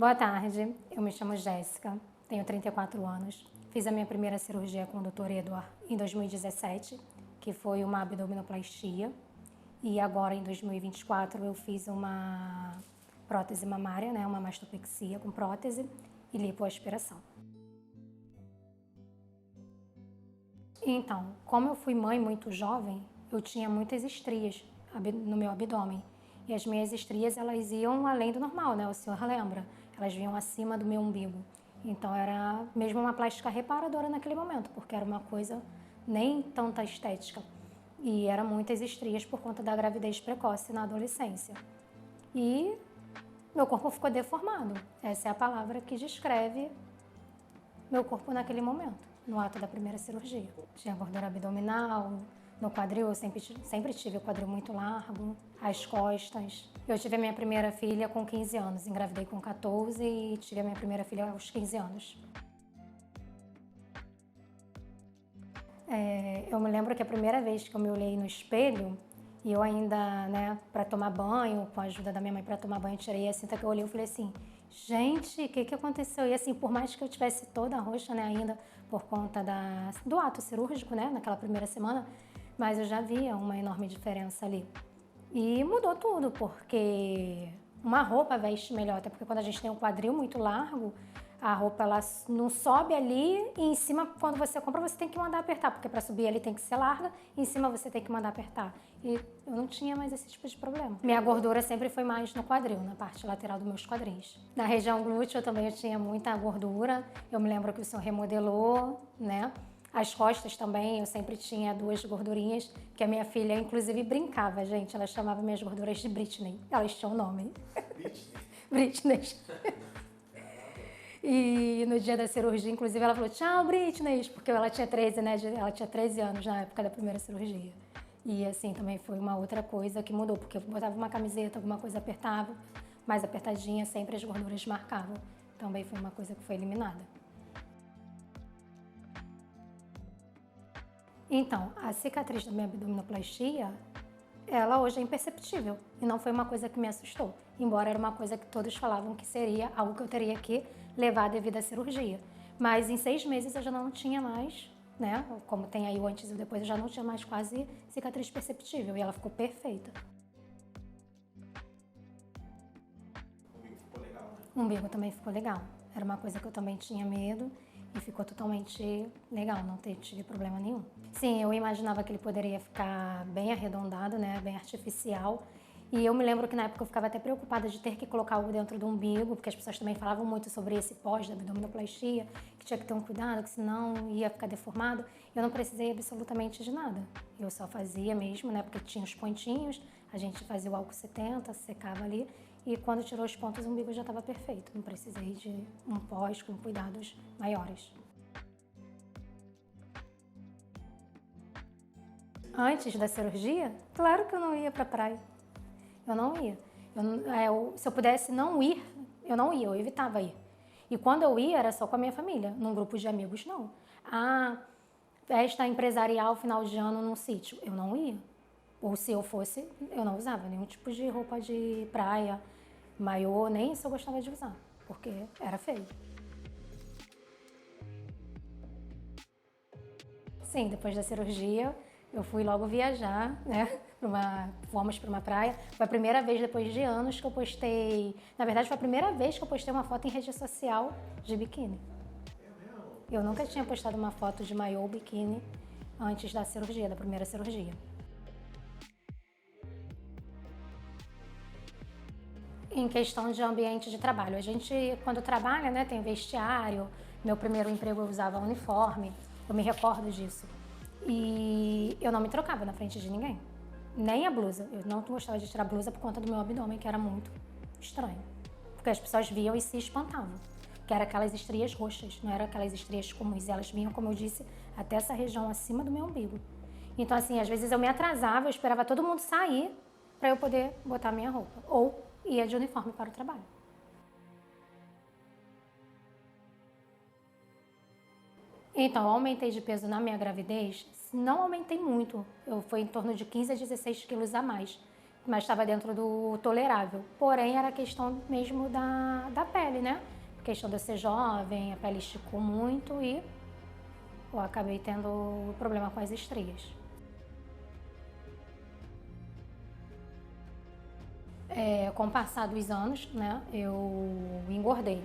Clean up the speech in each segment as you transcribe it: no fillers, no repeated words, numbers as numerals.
Boa tarde, eu me chamo Jéssica, tenho 34 anos. Fiz a minha primeira cirurgia com o Dr. Eduard em 2017, que foi uma abdominoplastia. E agora, em 2024, eu fiz uma prótese mamária, né, uma mastopexia com prótese e lipoaspiração. Então, como eu fui mãe muito jovem, eu tinha muitas estrias no meu abdômen. E as minhas estrias, elas iam além do normal, né? O senhor lembra? Elas vinham acima do meu umbigo. Então, era mesmo uma plástica reparadora naquele momento, porque era uma coisa nem tanta estética. E eram muitas estrias por conta da gravidez precoce na adolescência. E meu corpo ficou deformado. Essa é a palavra que descreve meu corpo naquele momento, no ato da primeira cirurgia. Tinha gordura abdominal, no quadril eu sempre tive o quadril muito largo, as costas. Eu tive a minha primeira filha com 15 anos, engravidei com 14 e tive a minha primeira filha aos 15 anos. Eu me lembro que a primeira vez que eu me olhei no espelho, e eu ainda, né, para tomar banho, com a ajuda da minha mãe para tomar banho, tirei a cinta que eu olhei e falei assim, gente, o que aconteceu? E assim, por mais que eu tivesse toda roxa, né, ainda por conta do ato cirúrgico, né, naquela primeira semana, mas eu já via uma enorme diferença ali. E mudou tudo, porque uma roupa veste melhor, até porque quando a gente tem um quadril muito largo, a roupa ela não sobe ali e em cima, quando você compra, você tem que mandar apertar, porque para subir ali tem que ser larga e em cima você tem que mandar apertar. E eu não tinha mais esse tipo de problema. Minha gordura sempre foi mais no quadril, na parte lateral dos meus quadris. Na região glútea também eu tinha muita gordura. Eu me lembro que o senhor remodelou, né? As costas também, eu sempre tinha 2 gordurinhas, que a minha filha, inclusive, brincava, gente. Ela chamava minhas gorduras de Britney. Elas tinham nome. Britney. E no dia da cirurgia, inclusive, ela falou, tchau, Britney, porque ela tinha 13, né? Ela tinha 13 anos na época da primeira cirurgia. E assim, também foi uma outra coisa que mudou, porque eu botava uma camiseta, alguma coisa apertava, mais apertadinha, sempre as gorduras marcavam. Também foi uma coisa que foi eliminada. Então, a cicatriz da minha abdominoplastia, ela hoje é imperceptível e não foi uma coisa que me assustou, embora era uma coisa que todos falavam que seria algo que eu teria que levar devido à cirurgia. Mas em 6 meses eu já não tinha mais, né? Como tem aí o antes e o depois, eu já não tinha mais quase cicatriz perceptível e ela ficou perfeita. O umbigo ficou legal, né? O umbigo também ficou legal. Era uma coisa que eu também tinha medo. E ficou totalmente legal, não tive problema nenhum. Sim, eu imaginava que ele poderia ficar bem arredondado, né, bem artificial. E eu me lembro que na época eu ficava até preocupada de ter que colocar algo dentro do umbigo, porque as pessoas também falavam muito sobre esse pós da abdominoplastia, que tinha que ter um cuidado, que senão ia ficar deformado. Eu não precisei absolutamente de nada. Eu só fazia mesmo, né, porque tinha os pontinhos, a gente fazia o álcool 70, secava ali, e quando tirou os pontos, o umbigo já estava perfeito. Não precisei de um pós com cuidados maiores. Antes da cirurgia, claro que eu não ia para a praia. Eu não ia. Se eu pudesse não ir, eu não ia, eu evitava ir. E quando eu ia, era só com a minha família, num grupo de amigos, não. Festa empresarial, final de ano, num sítio, eu não ia. Ou se eu fosse, eu não usava nenhum tipo de roupa de praia, maiô, nem isso eu gostava de usar, porque era feio. Sim, depois da cirurgia, eu fui logo viajar, né? Fomos para uma praia. Foi a primeira vez depois de anos que eu postei. Na verdade, foi a primeira vez que eu postei uma foto em rede social de biquíni. Eu nunca tinha postado uma foto de maiô ou biquíni antes da cirurgia, da primeira cirurgia. Em questão de ambiente de trabalho, a gente, quando trabalha, né, tem vestiário. Meu primeiro emprego eu usava uniforme, eu me recordo disso. E eu não me trocava na frente de ninguém, nem a blusa. Eu não gostava de tirar a blusa por conta do meu abdômen, que era muito estranho. Porque as pessoas viam e se espantavam, que era aquelas estrias roxas, não eram aquelas estrias comuns. Elas vinham, como eu disse, até essa região acima do meu umbigo. Então, assim, às vezes eu me atrasava, eu esperava todo mundo sair para eu poder botar minha roupa. Ou ia de uniforme para o trabalho. Então, eu aumentei de peso na minha gravidez, não aumentei muito, foi em torno de 15 a 16 quilos a mais, mas estava dentro do tolerável. Porém, era questão mesmo da pele, né? Por questão de eu ser jovem, a pele esticou muito e eu acabei tendo problema com as estrias. Com o passar dos anos, né, eu engordei.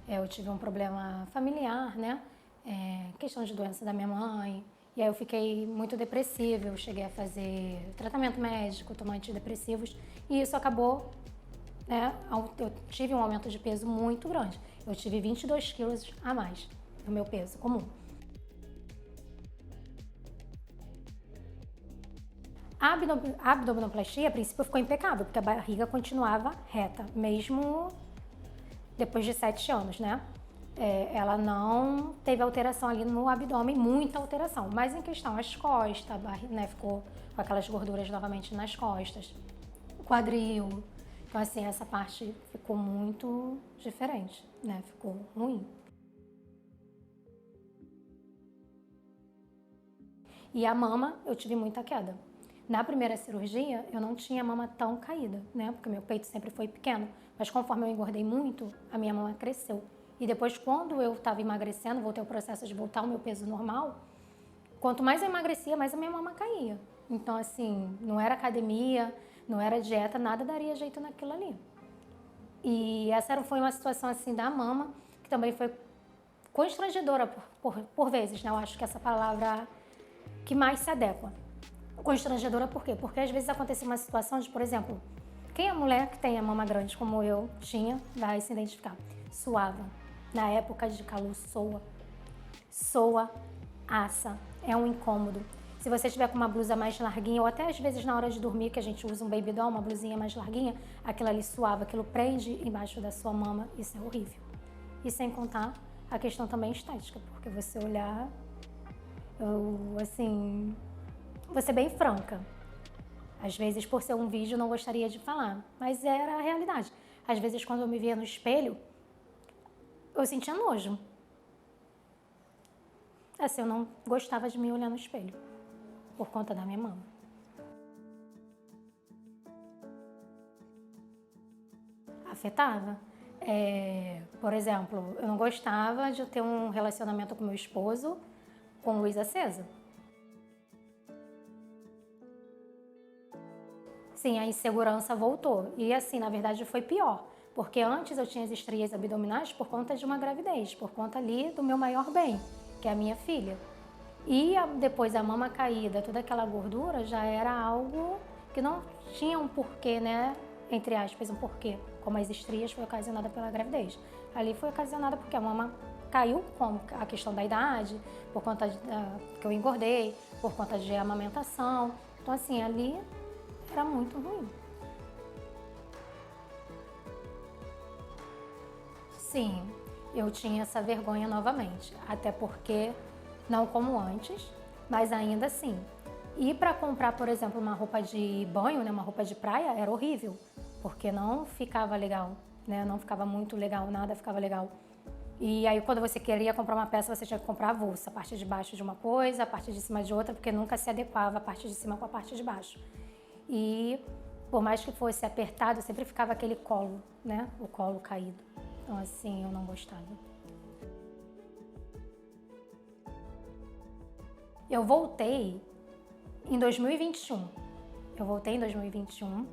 Eu tive um problema familiar, né, questão de doença da minha mãe, e aí eu fiquei muito depressiva, eu cheguei a fazer tratamento médico, tomar antidepressivos, e isso acabou, né, eu tive um aumento de peso muito grande. Eu tive 22 quilos a mais do meu peso comum. A abdominoplastia, a princípio, ficou impecável, porque a barriga continuava reta, mesmo depois de 7 anos, né? Ela não teve alteração ali no abdômen, muita alteração, mas em questão as costas, a barriga, né, ficou com aquelas gorduras novamente nas costas, o quadril. Então, assim, essa parte ficou muito diferente, né? Ficou ruim. E a mama, eu tive muita queda. Na primeira cirurgia, eu não tinha a mama tão caída, né? Porque meu peito sempre foi pequeno. Mas conforme eu engordei muito, a minha mama cresceu. E depois, quando eu estava emagrecendo, voltei ao processo de voltar ao meu peso normal, quanto mais eu emagrecia, mais a minha mama caía. Então, assim, não era academia, não era dieta, nada daria jeito naquilo ali. E essa foi uma situação, assim, da mama, que também foi constrangedora por vezes, né? Eu acho que essa palavra que mais se adequa. Constrangedora por quê? Porque às vezes acontecia uma situação de, por exemplo, quem é mulher que tem a mama grande como eu tinha, vai se identificar. Suava. Na época de calor, soa, assa, é um incômodo. Se você tiver com uma blusa mais larguinha, ou até às vezes na hora de dormir, que a gente usa um baby doll, uma blusinha mais larguinha, aquilo ali suava, aquilo prende embaixo da sua mama, isso é horrível. E sem contar a questão também estética, porque você olhar, vou ser bem franca. Às vezes, por ser um vídeo, não gostaria de falar, mas era a realidade. Às vezes, quando eu me via no espelho, eu sentia nojo. Assim, eu não gostava de me olhar no espelho, por conta da minha mama. Afetava. Por exemplo, eu não gostava de ter um relacionamento com meu esposo com luz acesa. Sim, a insegurança voltou. E assim, na verdade, foi pior. Porque antes eu tinha as estrias abdominais por conta de uma gravidez, por conta ali do meu maior bem, que é a minha filha. E depois a mama caída, toda aquela gordura já era algo que não tinha um porquê, né? Entre aspas, um porquê. Como as estrias foi ocasionada pela gravidez. Ali foi ocasionada porque a mama caiu com a questão da idade, por conta que eu engordei, por conta de amamentação. Então assim, ali era muito ruim. Sim, eu tinha essa vergonha novamente, até porque não como antes, mas ainda assim. E para comprar, por exemplo, uma roupa de banho, né, uma roupa de praia, era horrível, porque não ficava legal, né? Não ficava muito legal, nada ficava legal. E aí quando você queria comprar uma peça, você tinha que comprar avulsa, a parte de baixo de uma coisa, a parte de cima de outra, porque nunca se adequava a parte de cima com a parte de baixo. E por mais que fosse apertado, sempre ficava aquele colo, né? O colo caído. Então assim, eu não gostava. Eu voltei em 2021. Eu voltei em 2021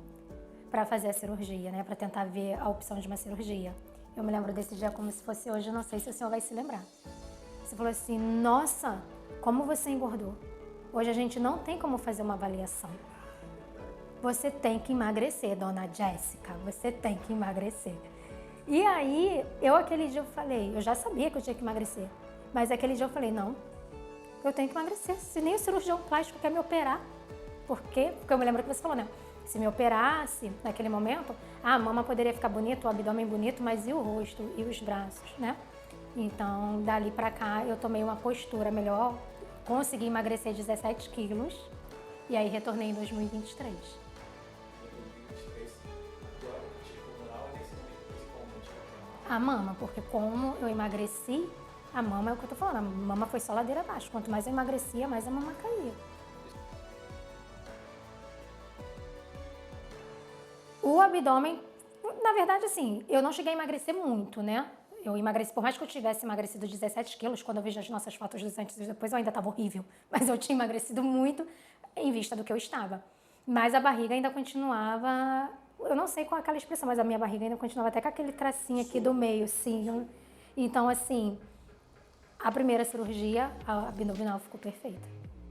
para fazer a cirurgia, né? Para tentar ver a opção de uma cirurgia. Eu me lembro desse dia como se fosse hoje, eu não sei se o senhor vai se lembrar. Você falou assim, nossa, como você engordou. Hoje a gente não tem como fazer uma avaliação. Você tem que emagrecer, dona Jéssica, você tem que emagrecer. E aí, aquele dia eu falei, eu já sabia que eu tinha que emagrecer, mas aquele dia eu falei, não, eu tenho que emagrecer, se nem o cirurgião plástico quer me operar. Por quê? Porque eu me lembro que você falou, né? Se me operasse naquele momento, a mama poderia ficar bonita, o abdômen bonito, mas e o rosto e os braços, né? Então, dali pra cá, eu tomei uma postura melhor, consegui emagrecer 17 quilos e aí retornei em 2023. A mama, porque como eu emagreci, a mama é o que eu tô falando, a mama foi só ladeira abaixo. Quanto mais eu emagrecia, mais a mama caía. O abdômen, na verdade, assim, eu não cheguei a emagrecer muito, né? Eu emagreci, por mais que eu tivesse emagrecido 17 quilos, quando eu vejo as nossas fotos dos antes e depois, eu ainda estava horrível. Mas eu tinha emagrecido muito em vista do que eu estava. Mas a barriga ainda continuava, eu não sei qual é aquela expressão, mas a minha barriga ainda continuava até com aquele tracinho aqui do meio, sim. Então, assim, a primeira cirurgia, a abdominal ficou perfeita.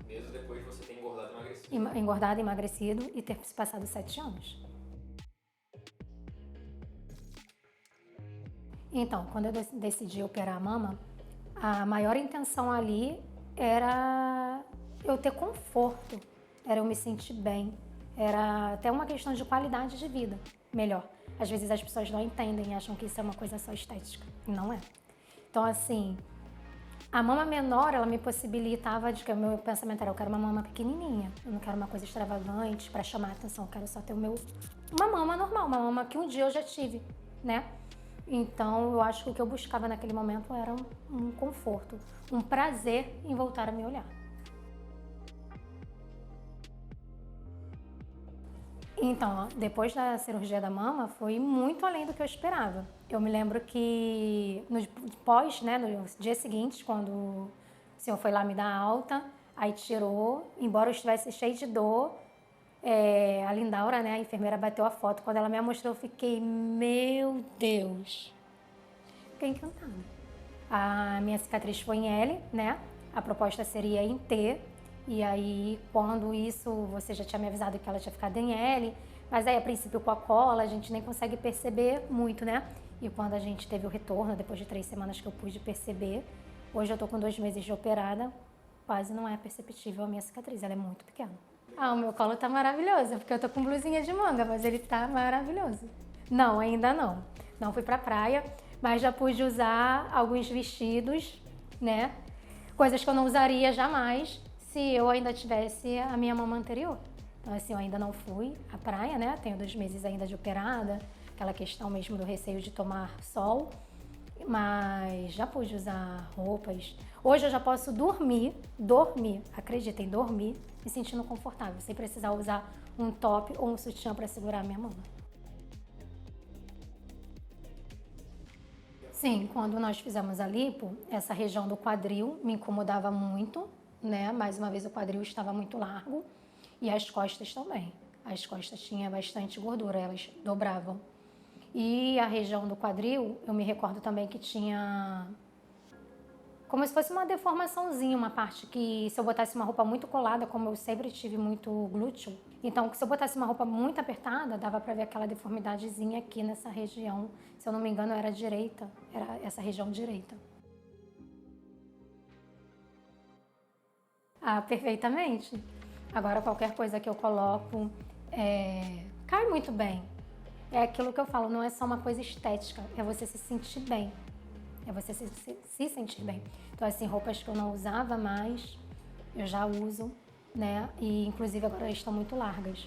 Mesmo depois de você ter engordado e emagrecido? Engordado, emagrecido e ter se passado 7 anos. Então, quando eu decidi operar a mama, a maior intenção ali era eu ter conforto, era eu me sentir bem, era até uma questão de qualidade de vida melhor. Às vezes as pessoas não entendem e acham que isso é uma coisa só estética, e não é. Então, assim, a mama menor, ela me possibilitava de que o meu pensamento era, eu quero uma mama pequenininha, eu não quero uma coisa extravagante para chamar a atenção, eu quero só ter uma mama normal, uma mama que um dia eu já tive, né? Então, eu acho que o que eu buscava naquele momento era um conforto, um prazer em voltar a me olhar. Então, depois da cirurgia da mama, foi muito além do que eu esperava. Eu me lembro que no dia seguinte, quando o senhor foi lá me dar alta, aí tirou, embora eu estivesse cheia de dor, a Lindaura, né, a enfermeira, bateu a foto. Quando ela me mostrou, eu fiquei, meu Deus, fiquei encantada. A minha cicatriz foi em L, né? A proposta seria em T. E aí, quando isso, você já tinha me avisado que ela tinha ficado em L. Mas aí, a princípio, com a cola, a gente nem consegue perceber muito, né? E quando a gente teve o retorno, depois de 3 semanas que eu pude perceber, hoje eu tô com 2 meses de operada, quase não é perceptível a minha cicatriz, ela é muito pequena. Ah, o meu colo tá maravilhoso, porque eu tô com blusinha de manga, mas ele tá maravilhoso. Não, ainda não. Não fui pra praia, mas já pude usar alguns vestidos, né? Coisas que eu não usaria jamais se eu ainda tivesse a minha mama anterior. Então, assim, eu ainda não fui à praia, né? Tenho 2 meses ainda de operada, aquela questão mesmo do receio de tomar sol, mas já pude usar roupas. Hoje eu já posso dormir, acreditem, dormir, me sentindo confortável, sem precisar usar um top ou um sutiã para segurar a minha mama. Sim, quando nós fizemos a lipo, essa região do quadril me incomodava muito, né? Mais uma vez o quadril estava muito largo e as costas também. As costas tinham bastante gordura, elas dobravam. E a região do quadril, eu me recordo também que tinha como se fosse uma deformaçãozinha, uma parte que se eu botasse uma roupa muito colada, como eu sempre tive muito glúteo, então se eu botasse uma roupa muito apertada, dava pra ver aquela deformidadezinha aqui nessa região. Se eu não me engano, era direita, era essa região direita. Ah, perfeitamente. Agora qualquer coisa que eu coloco cai muito bem. É aquilo que eu falo, não é só uma coisa estética, é você se sentir bem. É você se sentir bem. Então, assim, roupas que eu não usava mais, eu já uso, né? E, inclusive, agora estão muito largas.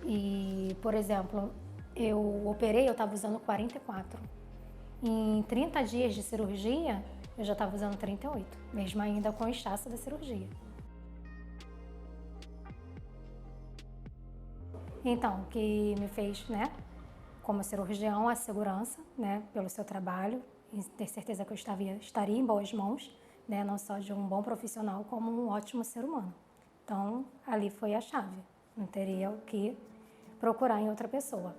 E, por exemplo, eu operei, eu estava usando 44. Em 30 dias de cirurgia, eu já estava usando 38, mesmo ainda com o inchaço da cirurgia. Então, o que me fez, né, como cirurgião, a segurança, né, pelo seu trabalho, e ter certeza que eu estaria em boas mãos, né, não só de um bom profissional, como um ótimo ser humano. Então, ali foi a chave. Não teria o que procurar em outra pessoa.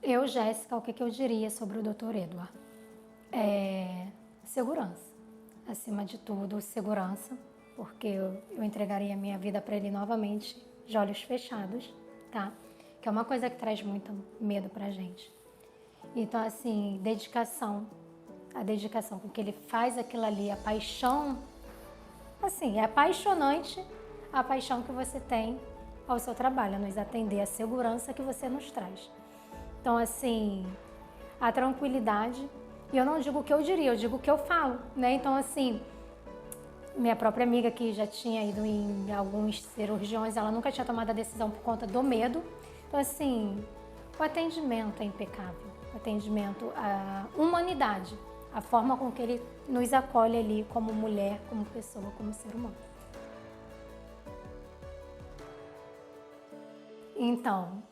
Eu, Jéssica, o que eu diria sobre o Dr. Edward? Segurança. Acima de tudo, segurança, porque eu entregaria a minha vida para ele novamente, de olhos fechados, tá? Que é uma coisa que traz muito medo pra gente. Então, assim, dedicação. A dedicação com que ele faz aquilo ali, a paixão. Assim, é apaixonante a paixão que você tem ao seu trabalho, a nos atender, a segurança que você nos traz. Então, assim, a tranquilidade. E eu não digo o que eu diria, eu digo o que eu falo, né? Então, assim, minha própria amiga que já tinha ido em alguns cirurgiões, ela nunca tinha tomado a decisão por conta do medo. Então, assim, o atendimento é impecável, o atendimento, a humanidade, a forma com que ele nos acolhe ali como mulher, como pessoa, como ser humano. Então,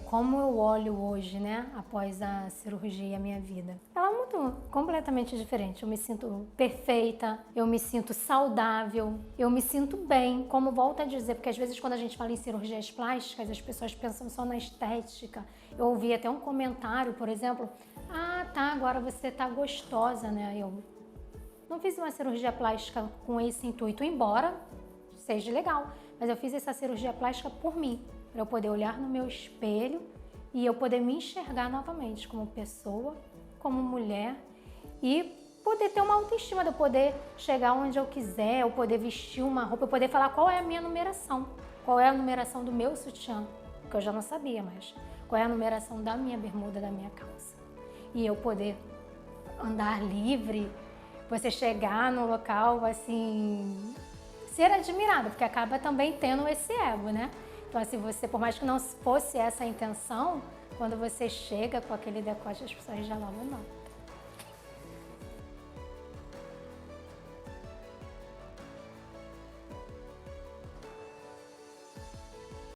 como eu olho hoje, né, após a cirurgia, a minha vida, ela mudou completamente diferente. Eu me sinto perfeita, eu me sinto saudável, eu me sinto bem, como volto a dizer, porque às vezes quando a gente fala em cirurgias plásticas, as pessoas pensam só na estética. Eu ouvi até um comentário, por exemplo, ah, tá, agora você tá gostosa, né? Eu não fiz uma cirurgia plástica com esse intuito, embora seja legal, mas eu fiz essa cirurgia plástica por mim, para eu poder olhar no meu espelho e eu poder me enxergar novamente como pessoa, como mulher e poder ter uma autoestima, de eu poder chegar onde eu quiser, eu poder vestir uma roupa, eu poder falar qual é a minha numeração, qual é a numeração do meu sutiã, que eu já não sabia mais, qual é a numeração da minha bermuda, da minha calça. E eu poder andar livre, você chegar no local assim, ser admirada, porque acaba também tendo esse ego, né? Então, assim, você, por mais que não fosse essa a intenção, quando você chega com aquele decote, as pessoas já logo não.